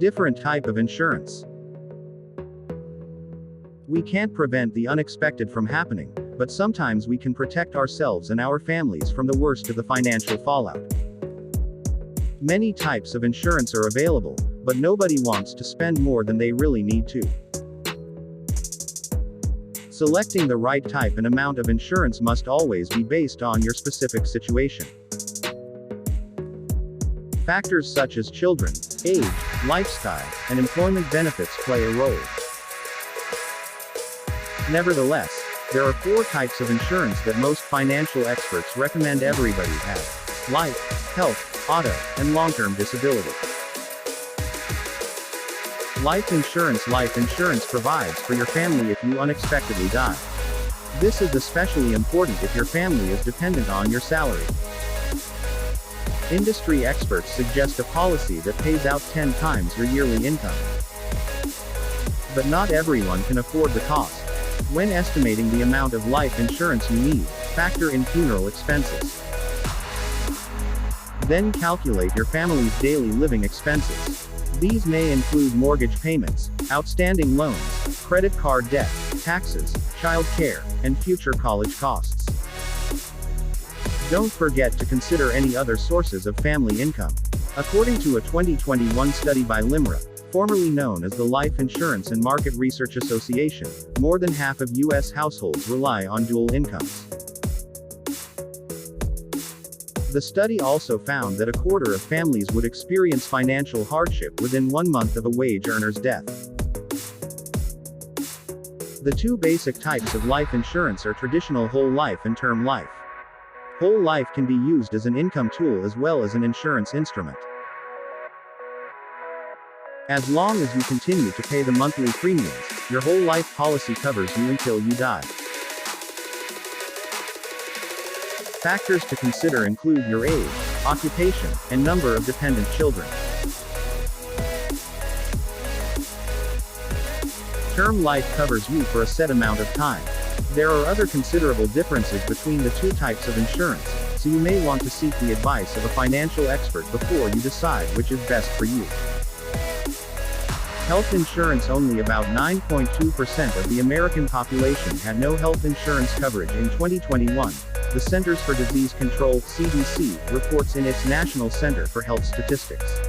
different type of insurance. We can't prevent the unexpected from happening, but sometimes we can protect ourselves and our families from the worst of the financial fallout. Many types of insurance are available, but nobody wants to spend more than they really need to. Selecting the right type and amount of insurance must always be based on your specific situation. Factors such as children, age, lifestyle, and employment benefits play a role. Nevertheless, there are 4 types of insurance that most financial experts recommend everybody have: life, health, auto, and long-term disability. Life insurance provides for your family if you unexpectedly die. This is especially important if your family is dependent on your salary. Industry experts suggest a policy that pays out 10 times your yearly income. But not everyone can afford the cost. When estimating the amount of life insurance you need, factor in funeral expenses. Then calculate your family's daily living expenses. These may include mortgage payments, outstanding loans, credit card debt, taxes, child care, and future college costs. Don't forget to consider any other sources of family income. According to a 2021 study by LIMRA, formerly known as the Life Insurance and Market Research Association, more than half of U.S. households rely on dual incomes. The study also found that a quarter of families would experience financial hardship within 1 month of a wage earner's death. The 2 basic types of life insurance are traditional whole life and term life. Whole life can be used as an income tool as well as an insurance instrument. As long as you continue to pay the monthly premiums, your whole life policy covers you until you die. Factors to consider include your age, occupation, and number of dependent children. Term life covers you for a set amount of time. There are other considerable differences between the 2 types of insurance, so you may want to seek the advice of a financial expert before you decide which is best for you. Health insurance. Only about 9.2% of the American population had no health insurance coverage in 2021, the Centers for Disease Control, CDC, reports in its National Center for Health Statistics.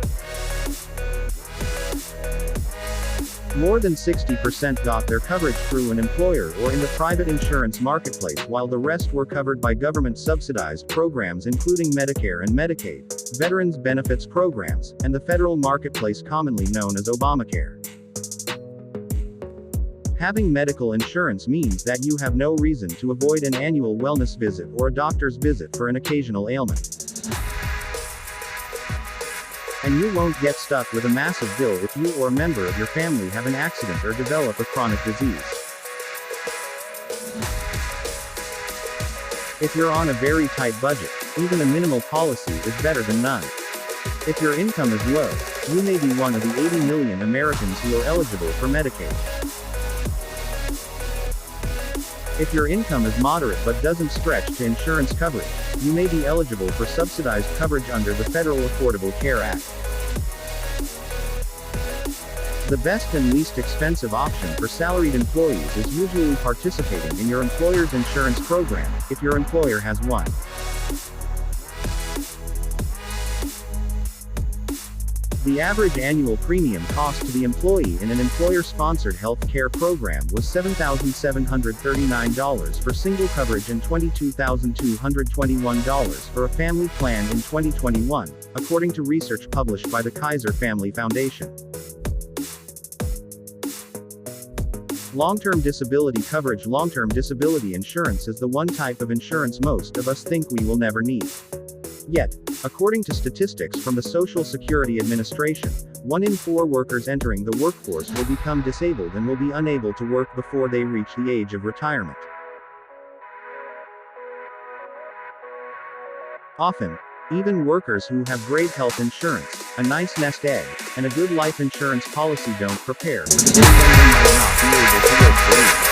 More than 60% got their coverage through an employer or in the private insurance marketplace, while the rest were covered by government-subsidized programs including Medicare and Medicaid, Veterans Benefits Programs, and the federal marketplace commonly known as Obamacare. Having medical insurance means that you have no reason to avoid an annual wellness visit or a doctor's visit for an occasional ailment. And you won't get stuck with a massive bill if you or a member of your family have an accident or develop a chronic disease. If you're on a very tight budget, even a minimal policy is better than none. If your income is low, you may be one of the 80 million Americans who are eligible for Medicaid. If your income is moderate but doesn't stretch to insurance coverage, you may be eligible for subsidized coverage under the Federal Affordable Care Act. The best and least expensive option for salaried employees is usually participating in your employer's insurance program, if your employer has one. The average annual premium cost to the employee in an employer-sponsored health care program was $7,739 for single coverage and $22,221 for a family plan in 2021, according to research published by the Kaiser Family Foundation. Long-term disability coverage. Long-term disability insurance is the one type of insurance most of us think we will never need. Yet, according to statistics from the Social Security Administration, 1 in 4 workers entering the workforce will become disabled and will be unable to work before they reach the age of retirement. Often, even workers who have great health insurance, a nice nest egg, and a good life insurance policy don't prepare for the day when they might not be able to work for a week.